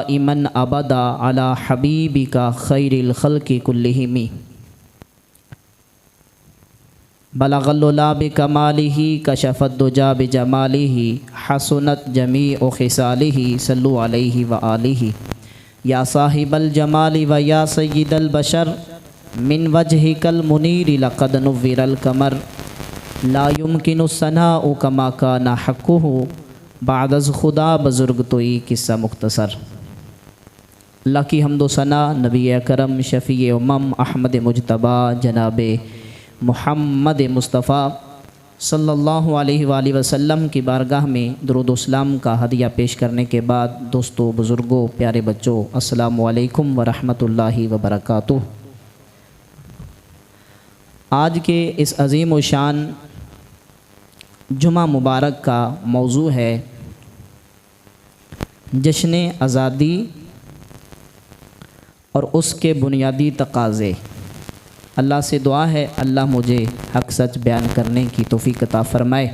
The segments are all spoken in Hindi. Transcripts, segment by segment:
इमन अबदा अला हबीबिका खैरिल खल्क़ि कुल्लिहिम बलगल्लुला बिकमालिही कशफद्दुजा बिजमालिही हसनत जमीउ खिसालिही सल्लु अलैहि व आलिही या साहिबल जमाली व या सय्यिदल बशर मिन वजहिकल मुनीर लक़द नुव्विरल कमर ला युमकिनु सनाउ कमा काना हक़्क़ुहु बादज़ खुदा बुज़ुर्ग तोई किस्सा मुख्तसर। अल्लाह की हम्दो सना नबी अकरम शफ़ी उम्मम अहमद मुजतबा जनाब मुहम्मद मुस्तफ़ा सल्लल्लाहु अलैहि वसल्लम की बारगाह में दुरूद सलाम का हदिया पेश करने के बाद दोस्तों, बुज़ुर्गों, प्यारे बच्चों, अस्सलामु अलैकुम व रहमतुल्लाहि व बरकातुहू। आज के इस अज़ीम व शान जुमा मुबारक का मौजू है जश्न आज़ादी और उसके बुनियादी तकाज़े। अल्लाह से दुआ है अल्लाह मुझे हक़ सच बयान करने की तौफ़ीक़ अता फ़रमाए,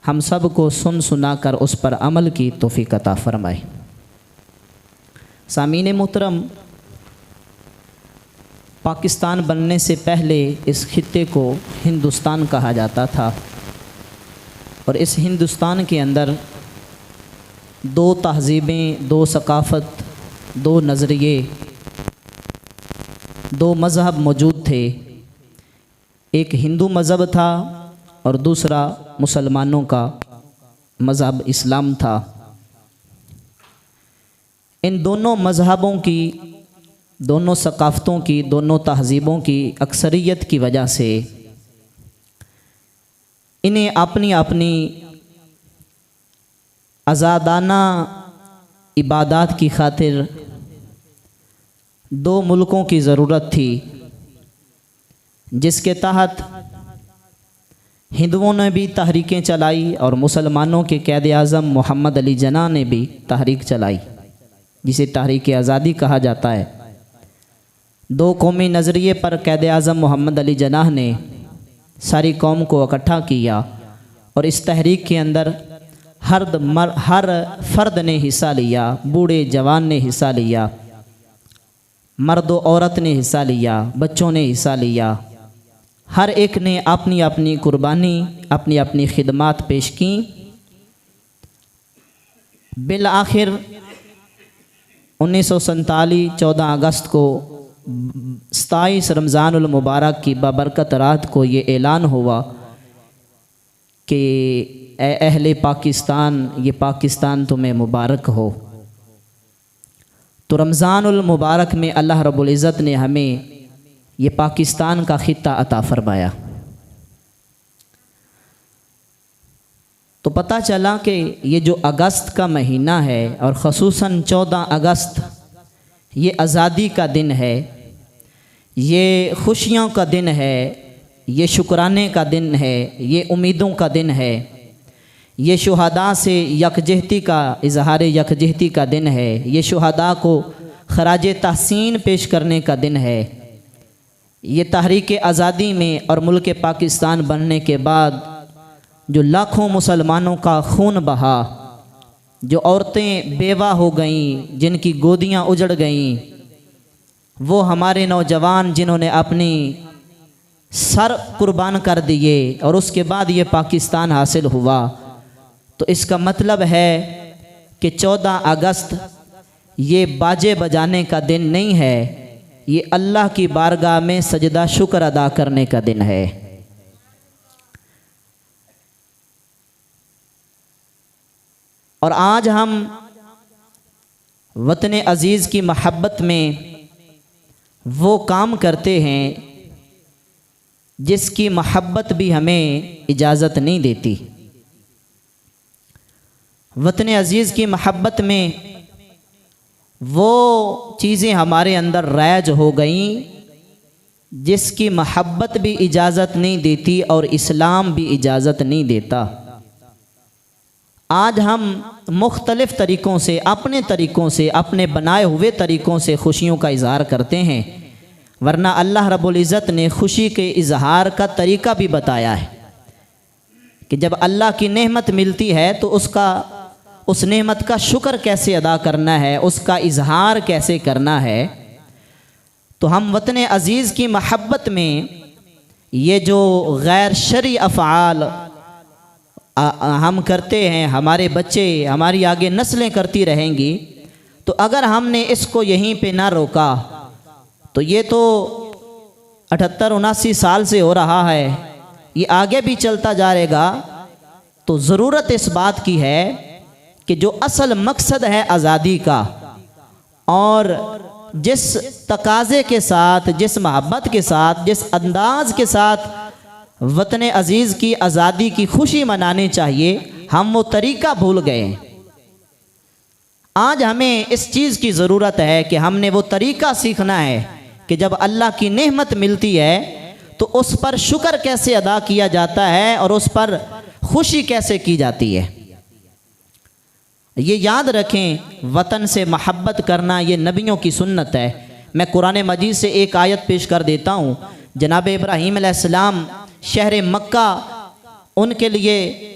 हम सब को सुन सुना कर उस पर अमल की तौफ़ीक़ अता फ़रमाए। सामीन मोहतरम, पाकिस्तान बनने से पहले इस खित्ते को हिंदुस्तान कहा जाता था और इस हिंदुस्तान के अंदर दो तहज़ीबें, दो सकाफ़त, दो नज़रिए, दो मज़हब मौजूद थे। एक हिंदू मज़हब था और दूसरा मुसलमानों का मज़हब इस्लाम था। इन दोनों मज़हबों की, दोनों सकाफ़तों की, दोनों तहज़ीबों की अक्सरियत की वजह से इन्हें अपनी अपनी आज़ादाना इबादत की खातिर दो मुल्कों की ज़रूरत थी, जिसके तहत हिंदुओं ने भी तहरीकें चलाई और मुसलमानों के क़ायद आज़म मोहम्मद अली जिन्ना ने भी तहरीक चलाई, जिसे तहरीक आज़ादी कहा जाता है। दो कौमी नज़रिए पर क़ायद आज़म मोहम्मद अली जिन्ना ने सारी कौम को इकट्ठा किया और इस तहरीक के अंदर हर फ़र्द ने हिस्सा लिया, बूढ़े जवान ने हिस्सा लिया, मर्द औरत ने हिस्सा लिया, बच्चों ने हिस्सा लिया। हर एक ने अपनी अपनी कुर्बानी, अपनी अपनी खिदमात पेश की। बिल आखिर 1947 14 अगस्त को 27 रमज़ानुल मुबारक की बाबरकत रात को ये ऐलान हुआ कि ए अहले पाकिस्तान, ये पाकिस्तान तुम्हें मुबारक हो। तो रमज़ानुल मुबारक में अल्लाह रब्बुल इज़्ज़त ने हमें ये पाकिस्तान का खित्ता अता फ़रमाया। तो पता चला कि ये जो अगस्त का महीना है और ख़ुसूसन 14 अगस्त, ये आज़ादी का दिन है, ये खुशियों का दिन है, ये शुक्राने का दिन है, ये उम्मीदों का दिन है, ये शुहदा से यकजहती का, इजहार यकजहती का दिन है, ये शुहदा को खराज तहसीन पेश करने का दिन है। ये तहरीक आज़ादी में और मुल्क पाकिस्तान बनने के बाद जो लाखों मुसलमानों का खून बहा, जो औरतें बेवा हो गईं, जिनकी गोदियां उजड़ गईं, वो हमारे नौजवान जिन्होंने अपनी सर कुर्बान कर दिए और उसके बाद ये पाकिस्तान हासिल हुआ। तो इसका मतलब है कि 14 अगस्त ये बाजे बजाने का दिन नहीं है, ये अल्लाह की बारगाह में सजदा शुक्र अदा करने का दिन है। और आज हम वतन अज़ीज़ की महब्बत में वो काम करते हैं जिसकी महब्बत भी हमें इजाज़त नहीं देती। वतन अज़ीज़ की महब्बत में वो चीज़ें हमारे अंदर राइज हो गईं जिसकी महब्बत भी इजाज़त नहीं देती और इस्लाम भी इजाज़त नहीं देता। आज हम मुख्तलिफ़ तरीक़ों से, अपने तरीक़ों से, अपने बनाए हुए तरीक़ों से खुशियों का इज़हार करते हैं, वरना अल्लाह रब्बुल इज़्ज़त ने खुशी के इज़हार का तरीक़ा भी बताया है कि जब अल्लाह की नेमत मिलती है तो उस नेमत का शुक्र कैसे अदा करना है, उसका इजहार कैसे करना है। तो हम वतन अज़ीज़ की महब्बत में ये जो गैर शरई अफ़आल हम करते हैं, हमारे बच्चे, हमारी आगे नस्लें करती रहेंगी, तो अगर हमने इसको यहीं पे ना रोका तो ये तो 78-79 साल से हो रहा है, ये आगे भी चलता जाएगा। तो ज़रूरत इस बात की है कि जो असल मकसद है आज़ादी का, और जिस तकाज़े के साथ, जिस मोहब्बत के साथ, जिस अंदाज के साथ वतन अज़ीज़ की आज़ादी की खुशी मनानी चाहिए, हम वो तरीक़ा भूल गए। आज हमें इस चीज़ की ज़रूरत है कि हमने वो तरीक़ा सीखना है कि जब अल्लाह की नेमत मिलती है तो उस पर शुक्र कैसे अदा किया जाता है और उस पर खुशी कैसे की जाती है। ये याद रखें, वतन से महब्बत करना ये नबियों की सुन्नत है। मैं कुरान मजीद से एक आयत पेश कर देता हूँ। जनाब इब्राहीम अलैहिस्सलाम शहर मक्का, उनके लिए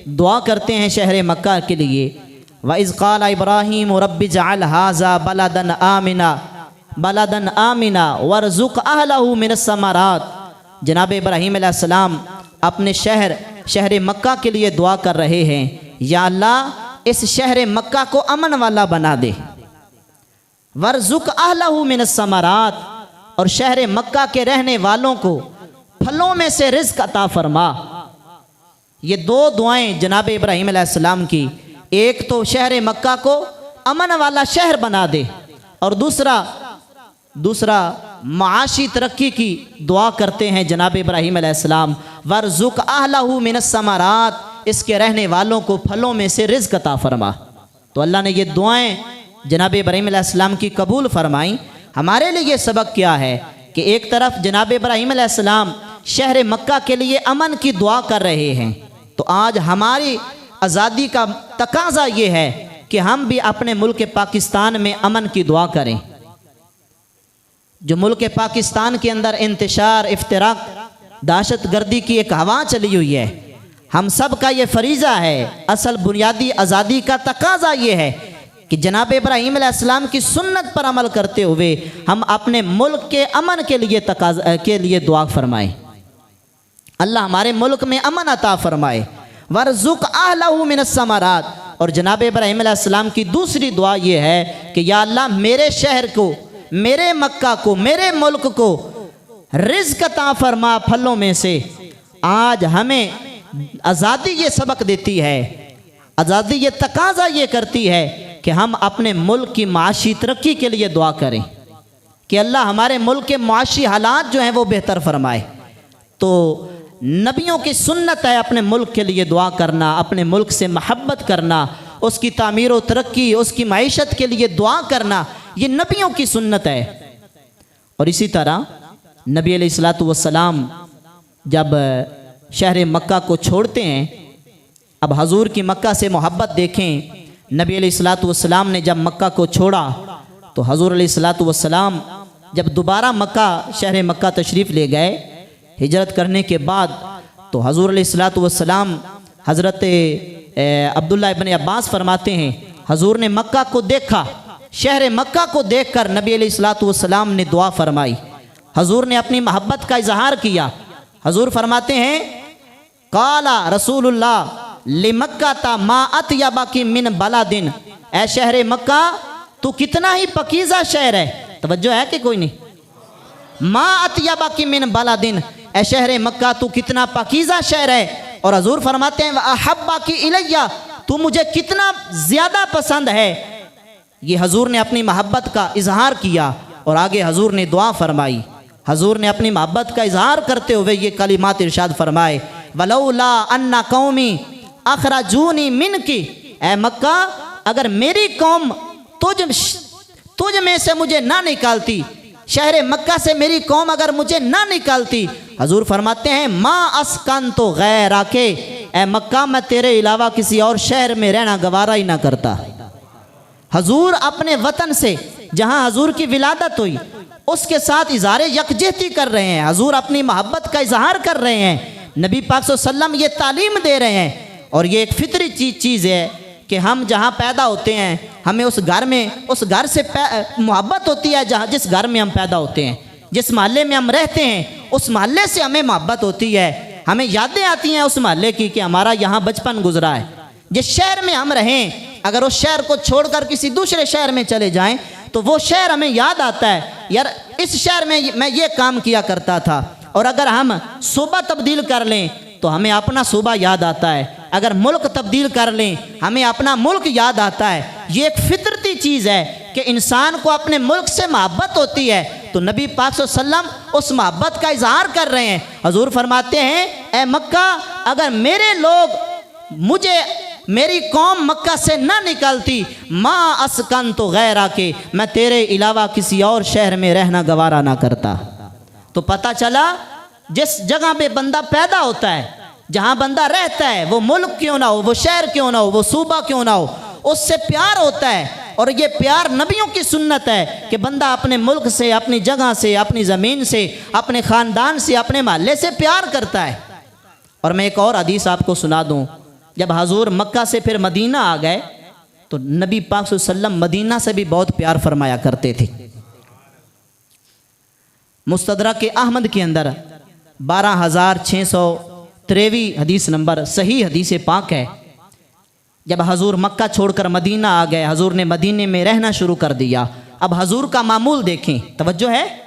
दुआ करते हैं शहर मक्का के लिए। व is क़ाल Ibrahim rabbi जअल हाज़ा बलदन Amina वरज़ुक़ अहलहु minus समरात। जनाब इब्राहीम अलैहिस्सलाम अपने शहर मक्का के लिए दुआ कर रहे हैं, या अल्लाह इस शहर मक्का को अमन वाला बना दे। वरज़ुक़ अहलहु मिनस समरात, और शहर मक्का के रहने वालों को फलों में से रिज़्क़ अता फरमा। ये दो दुआएं जनाब इब्राहीम अलैहिस्सलाम की, एक तो शहर मक्का को अमन वाला शहर बना दे, और दूसरा माशी तरक्की की दुआ करते हैं जनाब इब्राहीम अलैहिस्सलाम, वरज़ुक़ अहलहु मिनस समरात, इसके रहने वालों को फलों में से रिज़्क़ अता फरमा। तो अल्लाह ने ये दुआएं जनाब इब्राहीम अलैहिस्सलाम की कबूल फरमाई। हमारे लिए ये सबक क्या है कि एक तरफ जनाब इब्राहीम अलैहिस्सलाम शहर मक्का के लिए अमन की दुआ कर रहे हैं, तो आज हमारी आज़ादी का तकाज़ा ये है कि हम भी अपने मुल्क पाकिस्तान में अमन की दुआ करें। जो मुल्क पाकिस्तान के अंदर इंतशार, इफ्तिराक, दहशत गर्दी की एक हवा चली हुई है, हम सब का ये फरीज़ा है, असल बुनियादी आज़ादी का तकाज़ा ये है कि जनाब इब्राहीम अलैहिस्सलाम की सुन्नत पर अमल करते हुए हम अपने मुल्क के अमन के लिए दुआ फरमाएं। अल्लाह हमारे मुल्क में अमन अता फरमाए। वरज़ुक़ अहलहु मिनस समरात, और जनाब इब्राहीम अलैहिस्सलाम की दूसरी दुआ ये है कि या अल्लाह मेरे शहर को, मेरे मक्का को, मेरे मुल्क को रिज़्क़ अता फरमा फलों में से। आज हमें आज़ादी ये सबक देती है, आज़ादी ये तकाज़ा ये करती है कि हम अपने मुल्क की माशी तरक्की के लिए दुआ करें कि अल्लाह हमारे मुल्क के माशी हालात जो हैं वो बेहतर फरमाए। तो नबियों की सुन्नत है अपने मुल्क के लिए दुआ करना, अपने मुल्क से महब्बत करना, उसकी तामीर व तरक्की, उसकी मईशत के लिए दुआ करना, ये नबियों की सुन्नत है। और इसी तरह नबी अलैहिस्सलातु वस्सलाम जब शहर मक्का को छोड़ते हैं, अब हजूर की मक्का से मोहब्बत देखें। नबी अलैहिस्सलातु वस्सलाम ने जब मक्का को छोड़ा तो हजूर अलैहिस्सलातु वस्सलाम जब दोबारा शहर मक्का तशरीफ़ ले गए हिजरत करने के बाद, तो हजूर अलैहिस्सलातु वस्सलाम हज़रत अब्दुल्लाह इब्न अब्बास फरमाते हैं, हजूर ने मक्का को देखा, शहर मक्का को देखकर नबी अलैहिस्सलातु वस्सलाम ने दुआ फरमाई। हजूर ने अपनी मोहब्बत का इजहार किया। हजूर फरमाते हैं, काला रसूलुल्लाह लिमक्का ता मा अतयबा की मिन बलादिन, ऐ शहर मक्का तू कितना ही पकीज़ा शहर है। तवज्जो है कि कोई नहीं? मा अतयबा की मिन बलादिन, ऐ शहर मक्का तू कितना पकीज़ा शहर है। और हजूर फरमाते हैं अहब्बा की इलैया, तू मुझे कितना ज़्यादा पसंद है। ये हजूर ने अपनी मोहब्बत का इजहार किया और आगे हजूर ने दुआ फरमाई। हजूर ने अपनी मोहब्बत का इजहार करते हुए ये कलिमात इरशाद फरमाए, वलौला अन्ना कौमी अखराजूनी मिन की, ए मक्का अगर मेरी कौम तुझ में से मुझे ना निकालती, शहर मक्का से मेरी कौम अगर मुझे ना निकालती, हजूर फरमाते हैं माँ अस्कन तो गैर आके, ए मक्का मैं तेरे अलावा किसी और शहर में रहना गवारा ही ना करता। हजूर अपने वतन से जहाँ हजूर की विलादत हुई उसके साथ इज़हार यकजहती कर रहे हैं। हजूर अपनी मोहब्बत का इजहार कर रहे हैं। नबी पाक सल्लल्लाहु अलैहि वसल्लम ये तालीम दे रहे हैं। और ये एक फितरी चीज़ है कि हम जहाँ पैदा होते हैं हमें उस घर से मोहब्बत होती है, जहाँ जिस घर में हम पैदा होते हैं, जिस मोहल्ले में हम रहते हैं उस मोहल्ले से हमें मोहब्बत होती है। हमें यादें आती हैं उस मोहल्ले की कि हमारा यहाँ बचपन गुजरा है। जिस शहर में हम रहें, अगर उस शहर को छोड़कर किसी दूसरे शहर में चले जाएं तो वो शहर हमें याद आता है, यार इस शहर में मैं ये काम किया करता था। और अगर हम सूबा तब्दील कर लें तो हमें अपना सूबा याद आता है, अगर मुल्क तब्दील कर लें हमें अपना मुल्क याद आता है। ये एक फितरती चीज़ है कि इंसान को अपने मुल्क से मोहब्बत होती है। तो नबी पाक सल्लल्लाहु अलैहि वसल्लम उस मोहब्बत का इजहार कर रहे हैं। हजूर फरमाते हैं, ए मक्का, अगर मेरे लोग मेरी कौम मक्का से ना निकलती, माँ अस्कन तो गैरा के, मैं तेरे अलावा किसी और शहर में रहना गवारा ना करता। तो पता चला जिस जगह पे बंदा पैदा होता है, जहाँ बंदा रहता है, वो मुल्क क्यों ना हो, वो शहर क्यों ना हो, वो सूबा क्यों ना हो, उससे प्यार होता है। और ये प्यार नबियों की सुन्नत है कि बंदा अपने मुल्क से, अपनी जगह से, अपनी ज़मीन से, अपने ख़ानदान से, अपने महल्ले से प्यार करता है। और मैं एक और हदीस आपको सुना दूँ। जब हजूर मक्का से फिर मदीना आ गए तो नबी पाक सल्लल्लाहु अलैहि वसल्लम मदीना से भी बहुत प्यार फरमाया करते थे। मुस्तदरक अहमद के अंदर 12,623 हदीस नंबर सही हदीस पाक है। जब हजूर मक्का छोड़कर मदीना आ गए, हजूर ने मदीने में रहना शुरू कर दिया। अब हजूर का मामूल देखें, तवज्जो है।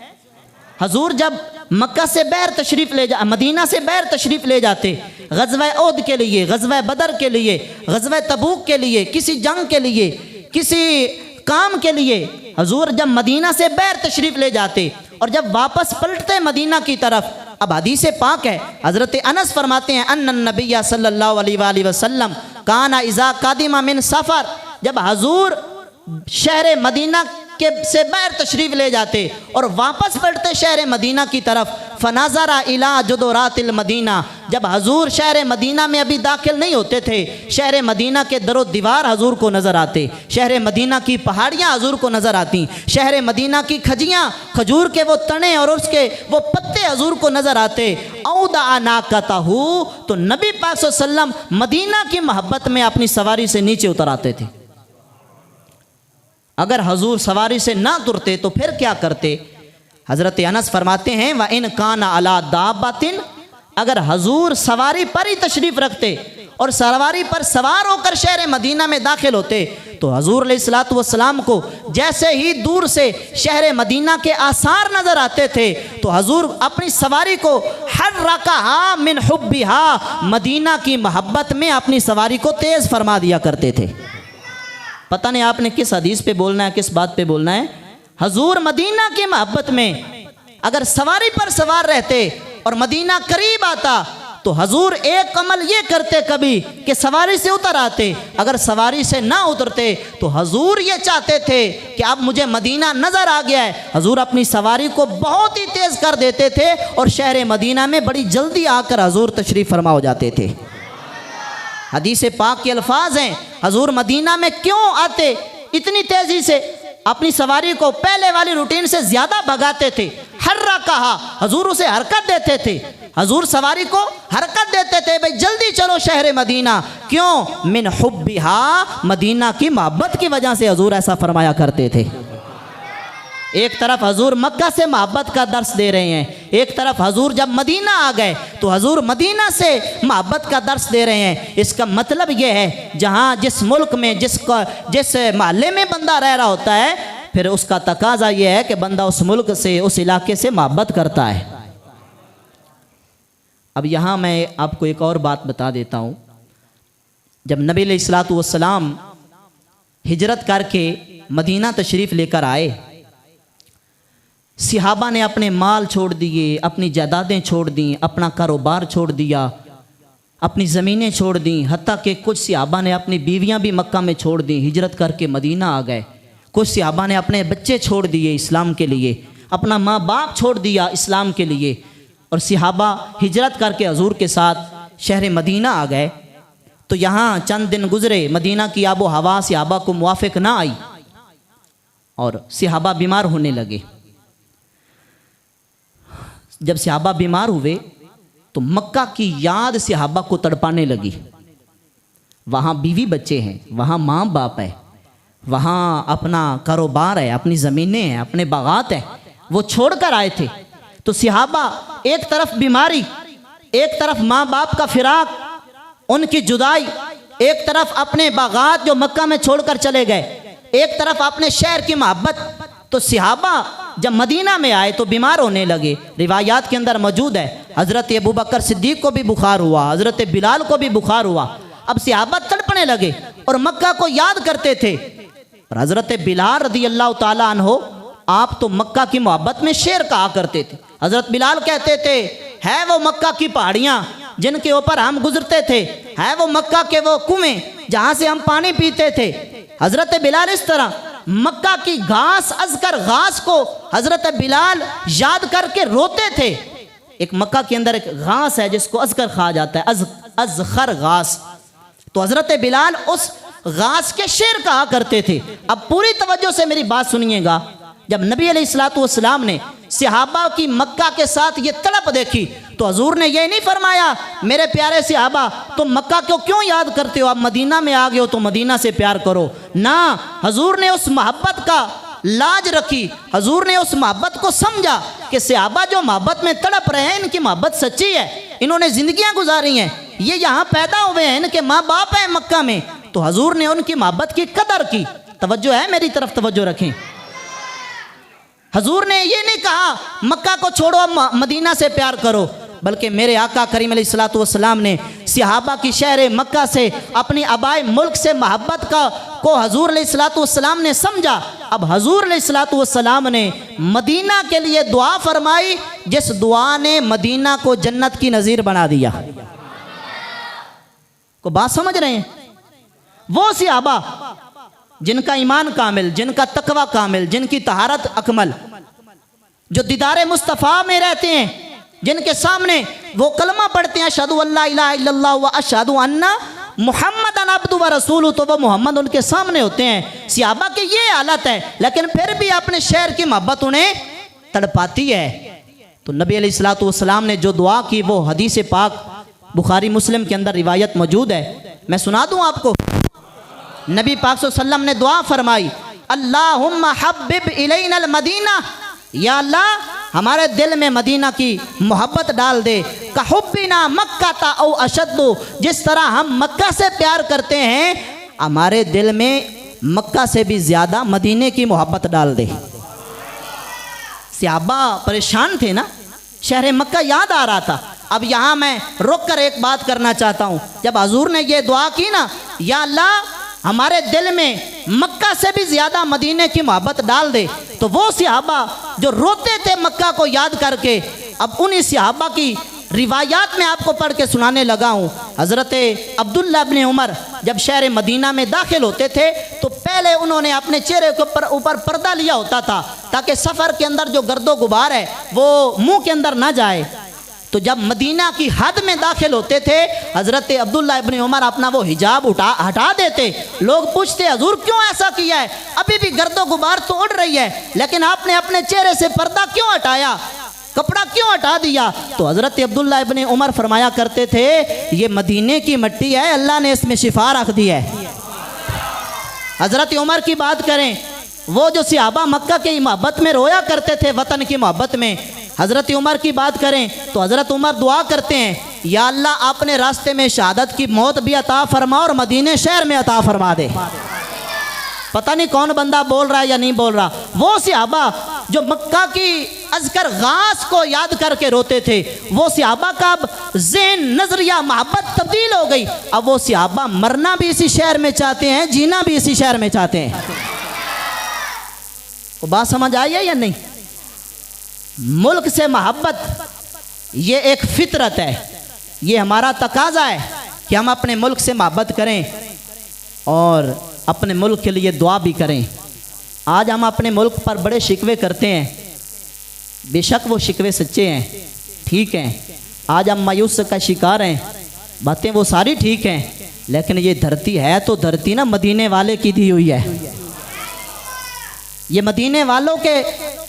हजूर जब मक्का से बैर तशरीफ़ मदीना से बैर तशरीफ़ ले जाते, ग़ज़वा ओहद के लिए, ग़ज़वा बदर के लिए, ग़ज़वा तबूक के लिए, किसी जंग के लिए, किसी काम के लिए हजूर जब मदीना से बैर तशरीफ़ ले जाते और जब वापस पलटते मदीना की तरफ। अब हदीस पाक है, हज़रत अनस फरमाते हैं, अन्नन नबिय्या सल्लल्लाहु अलैहि वसल्लम काना इज़ा कादिमा मिन सफ़र, जब हजूर शहर मदीना के से बैर तशरीफ़ ले जाते और वापस पलटते शहर मदीना की तरफ, फनाज़रा इला जुदरातिल मदीना, जब हजूर शहर मदीना में अभी दाखिल नहीं होते थे, शहर मदीना के दरो दीवार हजूर को नज़र आते, शहर मदीना की पहाड़ियाँ हजूर को नज़र आती, शहर मदीना की खजियाँ, खजूर के वो तने और उसके वो पत्ते हजूर को नज़र आते। औदा नाकतहू, तो नबी पाक सल्लल्लाहु अलैहि वसल्लम मदीना की मोहब्बत में अपनी सवारी से नीचे उतर आते थे। अगर हजूर सवारी से ना उतरते तो फिर क्या करते? हज़रत अनस फरमाते हैं, व इन काना अला दाबातिन, अगर हजूर सवारी पर ही तशरीफ़ रखते और सवारी पर सवार होकर शहर मदीना में दाखिल होते तो हजूर अलैहिस्सलातु वस्सलाम को जैसे ही दूर से शहर मदीना के आसार नज़र आते थे तो हजूर अपनी सवारी को हर्रकहा मिन हुब्बिहा, मदीना की मोहब्बत में अपनी सवारी को तेज़ फरमा दिया करते थे। पता नहीं आपने किस हदीस पे बोलना है, किस बात पे बोलना है। हजूर मदीना की मोहब्बत में अगर सवारी पर सवार रहते और मदीना करीब आता तो हजूर एक अमल ये करते कभी कि सवारी से उतर आते, अगर सवारी से ना उतरते तो हजूर ये चाहते थे कि अब मुझे मदीना नज़र आ गया है। हजूर अपनी सवारी को बहुत ही तेज़ कर देते थे और शहर मदीना में बड़ी जल्दी आकर हजूर तशरीफ़ फरमा हो जाते थे। हदीस पाक के अल्फाज हैं, हजूर मदीना में क्यों आते इतनी तेज़ी से, अपनी सवारी को पहले वाली रूटीन से ज़्यादा भगाते थे। हर्रा कहा, हजूर उसे हरकत देते थे, हजूर सवारी को हरकत देते थे, भाई जल्दी चलो शहर मदीना। क्यों? मिन हुब्बिहा, मदीना की मोहब्बत की वजह से हजूर ऐसा फरमाया करते थे। एक तरफ हजूर मक्का से मोहब्बत का दर्स दे रहे हैं, एक तरफ हजूर जब मदीना आ गए तो हजूर मदीना से मोहब्बत का दर्स दे रहे हैं। इसका मतलब ये है जहाँ जिस मुल्क में जिस मोहल्ले में बंदा रह रहा होता है, फिर उसका तकाजा ये है कि बंदा उस मुल्क से, उस इलाके से मोहब्बत करता है। अब यहाँ मैं आपको एक और बात बता देता हूँ। जब नबी अलैहिस्सलातु वस्सलाम हिजरत करके मदीना तशरीफ़ लेकर आए, सहाबा ने अपने माल छोड़ दिए, अपनी जायदादें छोड़ दी, अपना कारोबार छोड़ दिया, अपनी ज़मीनें छोड़ दी, हत्ता कि कुछ सहाबा ने अपनी बीवियां भी मक्का में छोड़ दी, हिजरत करके मदीना आ गए। कुछ सहाबा ने अपने बच्चे छोड़ दिए इस्लाम के लिए, अपना माँ बाप छोड़ दिया इस्लाम के लिए, और सहाबा हिजरत करके हजूर के साथ शहर मदीना आ गए। तो यहाँ चंद दिन गुजरे, मदीना की आबो हवा सहाबा को मुवाफिक ना आई और सहाबा बीमार होने लगे। जब सहाबा बीमार हुए तो मक्का की याद सहाबा को तड़पाने लगी। वहाँ बीवी बच्चे हैं, वहाँ माँ बाप है, वहाँ अपना कारोबार है, अपनी ज़मीनें हैं, अपने बागात हैं, वो छोड़ कर आए थे। तो सहाबा एक तरफ बीमारी, एक तरफ माँ बाप का फिराक, उनकी जुदाई, एक तरफ अपने बागात जो मक्का में छोड़कर चले गए, एक तरफ अपने शहर की मोहब्बत। तो सहाबा जब मदीना में आए तो बीमार होने लगे। रिवायात के अंदर मौजूद है हज़रत अबू बकर सिद्दीक़ को भी बुखार हुआ, हज़रत बिलाल को भी बुखार हुआ। अब सहाबा तड़पने लगे और मक्का को याद करते थे। और हज़रत बिलाल रज़ी अल्लाह ताला अन्हो, आप तो मक्का की मोहब्बत में शेर कहा करते थे। हज़रत बिलाल कहते थे, है वो मक्का की पहाड़ियाँ जिनके ऊपर हम गुजरते थे, है वो मक्का के वो कुएं जहाँ से हम पानी पीते थे। हज़रत बिलाल इस तरह मक्का की घास, अज़कर घास को हज़रत बिलाल याद करके रोते थे। एक मक्का के अंदर एक घास है जिसको अज़कर कहा जाता है, अज़खर घास। तो हज़रत बिलाल उस घास के शेर कहा करते थे। अब पूरी तवज्जो से मेरी बात सुनिएगा। जब नबी अलैहिस्सलातु वस्सलाम ने सहाबा की मक्का के साथ ये तड़प देखी तो हजूर ने ये नहीं फरमाया, मेरे प्यारे सहाबा तुम मक्का को क्यों याद करते हो, आप मदीना में आ गए हो तो मदीना से प्यार करो। ना, हजूर ने उस मोहब्बत का लाज रखी। हजूर ने उस मोहब्बत को समझा कि सहाबा जो मोहब्बत में तड़प रहे हैं, इनकी मोहब्बत सच्ची है, इन्होंने ज़िंदगियाँ गुजारी हैं, ये यहाँ पैदा हुए हैं, इनके माँ बाप हैं मक्का में। तो हजूर ने उनकी मोहब्बत की कदर की। तवज्जो है, मेरी तरफ तवज्जो रखें। हजूर ने ये नहीं कहा मक्का को छोड़ो मदीना से प्यार करो, बल्कि मेरे आका करीम अलैहिस्सलातु वस्सलाम ने सहाबा की शहर मक्का से, अपनी आबाए मुल्क से मोहब्बत को हजूर अलैहिस्सलातु वस्सलाम ने समझा। अब हजूर अलैहिस्सलातु वस्सलाम ने मदीना के लिए दुआ फरमाई, जिस दुआ ने मदीना को जन्नत की नज़ीर बना दिया। को बात समझ रहे हैं? वो सहाबा जिनका ईमान कामिल, जिनका तकवा कामिल, जिनकी तहारत अकमल, जो दीदारे मुस्तफ़ा में रहते हैं, जिनके सामने वो कलमा पढ़ते हैं अशहदु अल्ला इलाहा इल्लल्लाह व अशहदु अन्ना मुहम्मदन अब्दुहु व रसूलुहु, तो वो मोहम्मद उनके सामने होते हैं। सहाबा की ये हालत है, लेकिन फिर भी अपने शहर की मोहब्बत उन्हें तड़पाती है। तो नबी अलैहिस्सलातु वस्सलाम ने जो दुआ की वो हदीस पाक बुखारी मुस्लिम के अंदर रिवायत मौजूद है, मैं सुना दूँ आपको। नबी पाक सल्लल्लाहु अलैहि वसल्लम ने दुआ फरमाई, अल्लाहुम्मा हब्बिब इलैनल मदीना, या अल्लाह हमारे दिल में मदीना की मोहब्बत डाल दे, कहुब्बिना मक्का ता औ अशद्दु, जिस तरह हम मक्का से प्यार करते हैं हमारे दिल में मक्का से भी ज़्यादा मदीने की मोहब्बत डाल दे। सहाबा परेशान थे ना, शहर मक्का याद आ रहा था। अब यहाँ मैं रुक कर एक बात करना चाहता हूँ। जब हजूर ने ये दुआ की ना, या अल्लाह हमारे दिल में मक्का से भी ज़्यादा मदीने की मोहब्बत डाल दे, तो वो सहाबा जो रोते थे मक्का को याद करके, अब उन्हीं सहाबा की रिवायात में आपको पढ़ के सुनाने लगा हूँ। हज़रत अब्दुल्ला इब्न उमर जब शहर मदीना में दाखिल होते थे तो पहले उन्होंने अपने चेहरे के ऊपर पर्दा लिया होता था, ताकि सफ़र के अंदर जो गर्दो गुबार है वो मुँह के अंदर ना जाए। तो जब मदीना की हद में दाखिल होते थे, हज़रत अब्दुल्ला इब्न उमर अपना वो हिजाब हटा देते। लोग पूछते, हजूर क्यों ऐसा किया है, अभी भी गर्दो गुबार तो उड़ रही है, लेकिन आपने अपने चेहरे से पर्दा क्यों हटाया, कपड़ा क्यों हटा दिया? तो हज़रत अब्दुल्ला इब्न उमर फरमाया करते थे, ये मदीने की मिट्टी है, अल्लाह ने इसमें शिफा रख दी है। हज़रत उमर की बात करें, वो जो सहाबा मक्का की मोहब्बत में रोया करते थे, वतन की मोहब्बत में, हज़रत उमर की बात करें तो हज़रत उमर दुआ करते हैं, या अल्लाह अपने रास्ते में शहादत की मौत भी अता फरमा और मदीने शहर में अता फरमा दे। पता नहीं कौन बंदा बोल रहा है या नहीं बोल रहा। वो सहाबा जो मक्का की अज़कर घास को याद करके रोते थे, वो सहाबा का अब ज़हन, नज़रिया, मोहब्बत तब्दील हो गई। अब वो सहाबा मरना भी इसी शहर में चाहते हैं, जीना भी इसी शहर में चाहते हैं। वो बात समझ आई है या नहीं? मुल्क से मोहब्बत ये एक फितरत है, ये हमारा तकाजा है कि हम अपने मुल्क से मोहब्बत करें और अपने मुल्क के लिए दुआ भी करें। आज हम अपने मुल्क पर बड़े शिकवे करते हैं, बेशक वो शिकवे सच्चे हैं, ठीक हैं। आज हम मायूस का शिकार हैं, बातें वो सारी ठीक हैं, लेकिन ये धरती है तो धरती ना मदीने वाले की दी हुई है। ये मदीने वालों के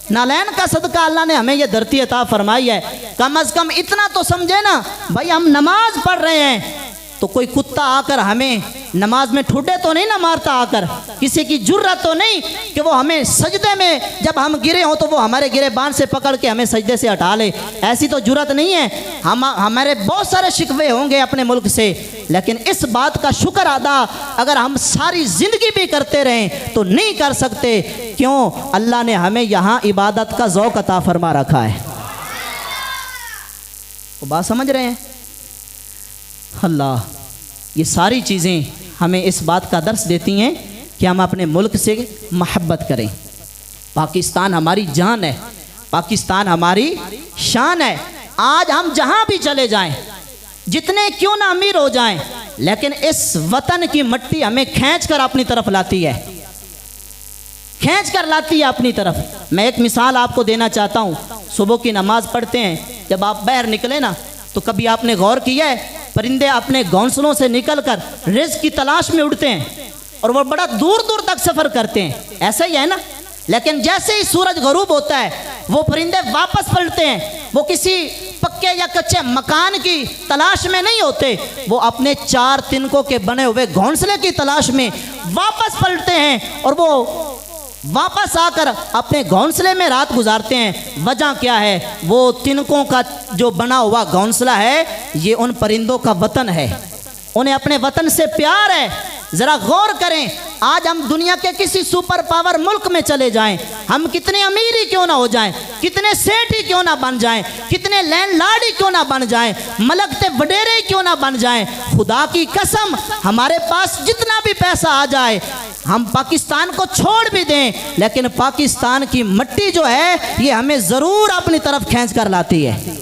नालैन का सदका अल्लाह ने हमें ये धरती अता फरमाई है। कम अज़ कम इतना तो समझे ना भाई, हम नमाज पढ़ रहे हैं, तो कोई कुत्ता आकर हमें नमाज में ठुड्डे तो नहीं ना मारता आकर, किसी की जुर्रत तो नहीं कि वो हमें सजदे में जब हम गिरे हों तो वो हमारे गिरेबान से पकड़ के हमें सजदे से हटा ले, ऐसी तो जुर्रत नहीं है। हमारे बहुत सारे शिकवे होंगे अपने मुल्क से, लेकिन इस बात का शुक्र अदा अगर हम सारी ज़िंदगी भी करते रहें तो नहीं कर सकते। क्यों? अल्लाह ने हमें यहाँ इबादत का ज़ौक़ अता फरमा रखा है। वो बात समझ रहे हैं? अल्लाह, ये सारी चीज़ें हमें इस बात का दर्स देती हैं कि हम अपने मुल्क से मोहब्बत करें। पाकिस्तान हमारी जान है, पाकिस्तान हमारी शान है। आज हम जहाँ भी चले जाएं, जितने क्यों ना अमीर हो जाएं, लेकिन इस वतन की मिट्टी हमें खींच कर अपनी तरफ लाती है, खींच कर लाती है अपनी तरफ। मैं एक मिसाल आपको देना चाहता हूँ। सुबह की नमाज पढ़ते हैं, जब आप बाहर निकले ना तो कभी आपने गौर किया है परिंदे अपने घोंसलों से निकलकर रिज़्क़ की तलाश में उड़ते हैं और वो बड़ा दूर दूर तक सफ़र करते हैं, ऐसा ही है ना। लेकिन जैसे ही सूरज गरूब होता है वो परिंदे वापस पलटते हैं। वो किसी पक्के या कच्चे मकान की तलाश में नहीं होते, वो अपने 4 तिनकों के बने हुए घोंसले की तलाश में वापस पलटते हैं और वो वापस आकर अपने घोंसले में रात गुजारते हैं। वजह क्या है? वो तिनकों का जो बना हुआ घोंसला है ये उन परिंदों का वतन है, उन्हें अपने वतन से प्यार है। ज़रा गौर करें, आज हम दुनिया के किसी सुपर पावर मुल्क में चले जाएं, हम कितने अमीर ही क्यों ना हो जाएं, कितने सेठ ही क्यों ना बन जाएं, कितने लैंडलॉर्ड ही क्यों ना बन जाएं, मलकते वडेरे ही क्यों ना बन जाएं, खुदा की कसम हमारे पास जितना भी पैसा आ जाए, हम पाकिस्तान को छोड़ भी दें, लेकिन पाकिस्तान की मिट्टी जो है ये हमें ज़रूर अपनी तरफ खींच कर लाती है।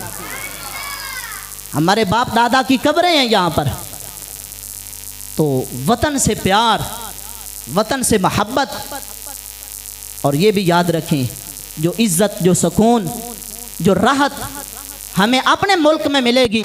हमारे बाप दादा की कब्रें हैं यहाँ पर। तो वतन से प्यार, वतन से मोहब्बत, और ये भी याद रखें जो इज़्ज़त, जो सुकून, जो राहत हमें अपने मुल्क में मिलेगी